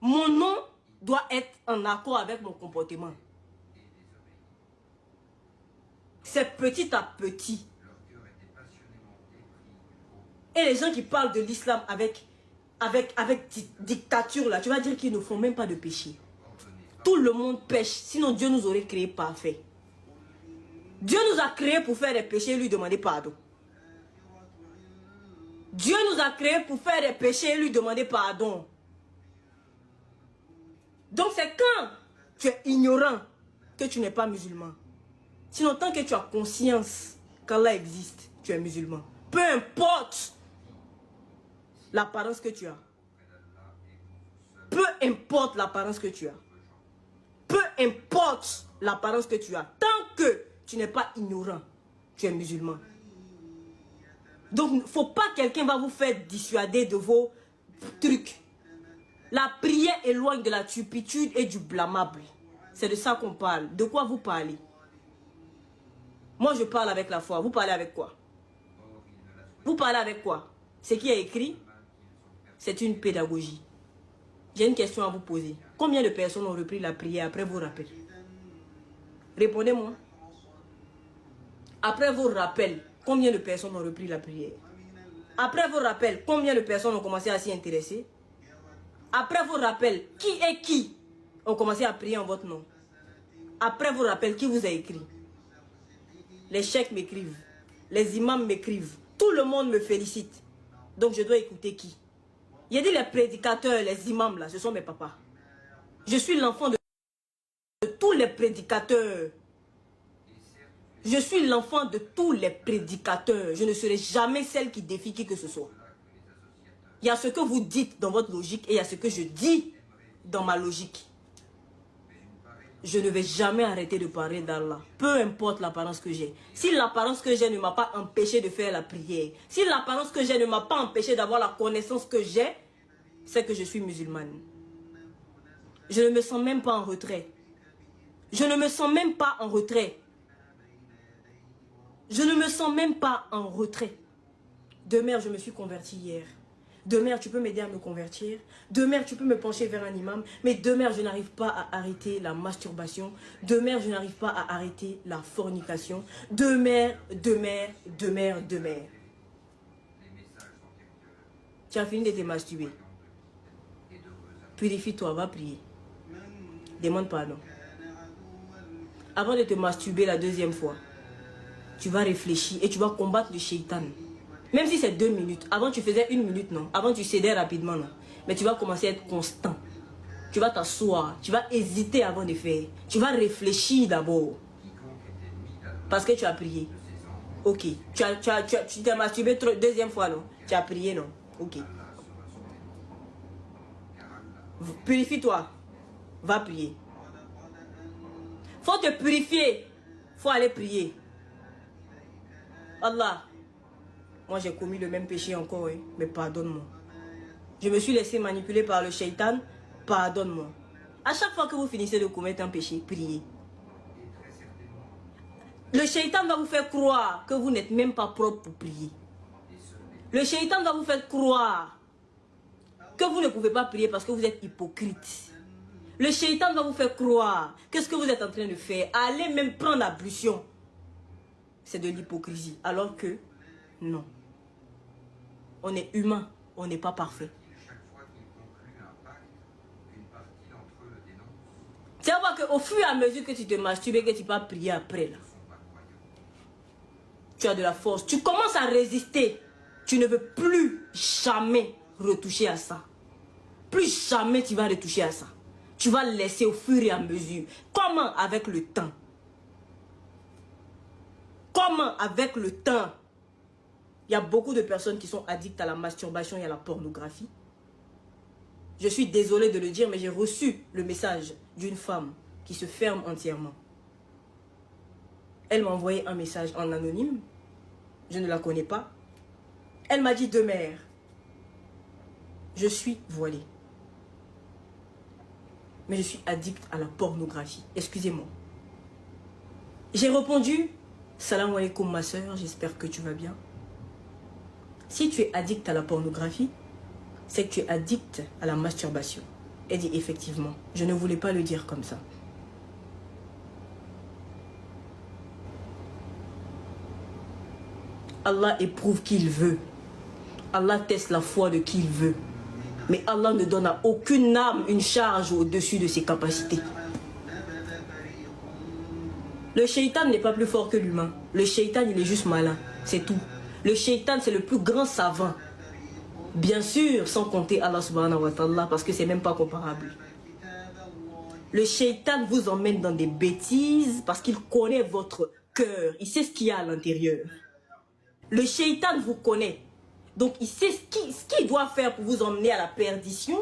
Mon nom doit être en accord avec mon comportement. C'est petit à petit. Et les gens qui parlent de l'islam avec dictature, là, tu vas dire qu'ils ne font même pas de péché. Tout le monde pêche, sinon Dieu nous aurait créé parfait. Dieu nous a créés pour faire des péchés et lui demander pardon. Dieu nous a créés pour faire des péchés et lui demander pardon. Donc c'est quand tu es ignorant que tu n'es pas musulman. Sinon, tant que tu as conscience qu'Allah existe, tu es musulman. Peu importe l'apparence que tu as. Peu importe l'apparence que tu as. Peu importe l'apparence que tu as. Tant que tu n'es pas ignorant, tu es musulman. Donc, il ne faut pas que quelqu'un va vous faire dissuader de vos trucs. La prière éloigne de la turpitude et du blâmable. C'est de ça qu'on parle. De quoi vous parlez? Moi, je parle avec la foi. Vous parlez avec quoi? Vous parlez avec quoi? Ce qui est écrit, c'est une pédagogie. J'ai une question à vous poser. Combien de personnes ont repris la prière après vos rappels? Répondez-moi. Après vos rappels, combien de personnes ont repris la prière? Après vos rappels, combien de personnes ont commencé à s'y intéresser? Après vos rappels, qui ont commencé à prier en votre nom? Après vos rappels, qui vous a écrit? Les cheikhs m'écrivent, les imams m'écrivent, tout le monde me félicite. Donc je dois écouter qui? Il a dit les prédicateurs, les imams là, ce sont mes papas. Je suis l'enfant de tous les prédicateurs. Je suis l'enfant de tous les prédicateurs. Je ne serai jamais celle qui défie qui que ce soit. Il y a ce que vous dites dans votre logique et il y a ce que je dis dans ma logique. Je ne vais jamais arrêter de parler d'Allah. Peu importe l'apparence que j'ai. Si l'apparence que j'ai ne m'a pas empêché de faire la prière, si l'apparence que j'ai ne m'a pas empêché d'avoir la connaissance que j'ai, c'est que je suis musulmane. Je ne me sens même pas en retrait. Je ne me sens même pas en retrait. Je ne me sens même pas en retrait. De mère, je me suis convertie hier. De mère, tu peux m'aider à me convertir. De mère, tu peux me pencher vers un imam. Mais de mère, je n'arrive pas à arrêter la masturbation. De mère, je n'arrive pas à arrêter la fornication. De mère. Tu as fini de te masturber. Purifie-toi, va prier. Demande pardon. Avant de te masturber la deuxième fois, tu vas réfléchir et tu vas combattre le shaitan. Même si c'est 2 minutes. Avant, tu faisais 1 minute, non? Avant, tu cédais rapidement, non? Mais tu vas commencer à être constant. Tu vas t'asseoir. Tu vas hésiter avant de faire. Tu vas réfléchir d'abord. Parce que tu as prié. Ok. Tu t'es masturbé deuxième fois, non? Tu as prié, non? Ok. Purifie-toi. Va prier. Faut te purifier. Faut aller prier. Allah. Moi, j'ai commis le même péché encore, hein, mais pardonne-moi. Je me suis laissé manipuler par le shaitan, pardonne-moi. À chaque fois que vous finissez de commettre un péché, priez. Le shaitan va vous faire croire que vous n'êtes même pas propre pour prier. Le shaitan va vous faire croire que vous ne pouvez pas prier parce que vous êtes hypocrite. Le shaitan va vous faire croire que ce que vous êtes en train de faire, allez même prendre l'ablution, c'est de l'hypocrisie. Alors que, non. On est humain, on n'est pas parfait. Tu vas voir qu'au fur et à mesure que tu te masturbes et que tu vas prier après, là, tu as de la force. Tu commences à résister. Tu ne veux plus jamais retoucher à ça. Plus jamais tu vas retoucher à ça. Tu vas laisser au fur et à mesure. Comment? Avec le temps. Comment? Avec le temps. Il y a beaucoup de personnes qui sont addictes à la masturbation et à la pornographie. Je suis désolée de le dire, mais j'ai reçu le message d'une femme qui se ferme entièrement. Elle m'a envoyé un message en anonyme. Je ne la connais pas. Elle m'a dit de mère, je suis voilée. Mais je suis addict à la pornographie. Excusez-moi. J'ai répondu, salam alaikum ma soeur, j'espère que tu vas bien. Si tu es addict à la pornographie, c'est que tu es addict à la masturbation. Elle dit effectivement, je ne voulais pas le dire comme ça. Allah éprouve qui il veut. Allah teste la foi de qui il veut. Mais Allah ne donne à aucune âme une charge au-dessus de ses capacités. Le shaitan n'est pas plus fort que l'humain. Le shaitan, il est juste malin. C'est tout. Le shaitan, c'est le plus grand savant. Bien sûr, sans compter Allah subhanahu wa ta'ala, parce que c'est même pas comparable. Le shaitan vous emmène dans des bêtises parce qu'il connaît votre cœur. Il sait ce qu'il y a à l'intérieur. Le shaitan vous connaît. Donc il sait ce qu'il doit faire pour vous emmener à la perdition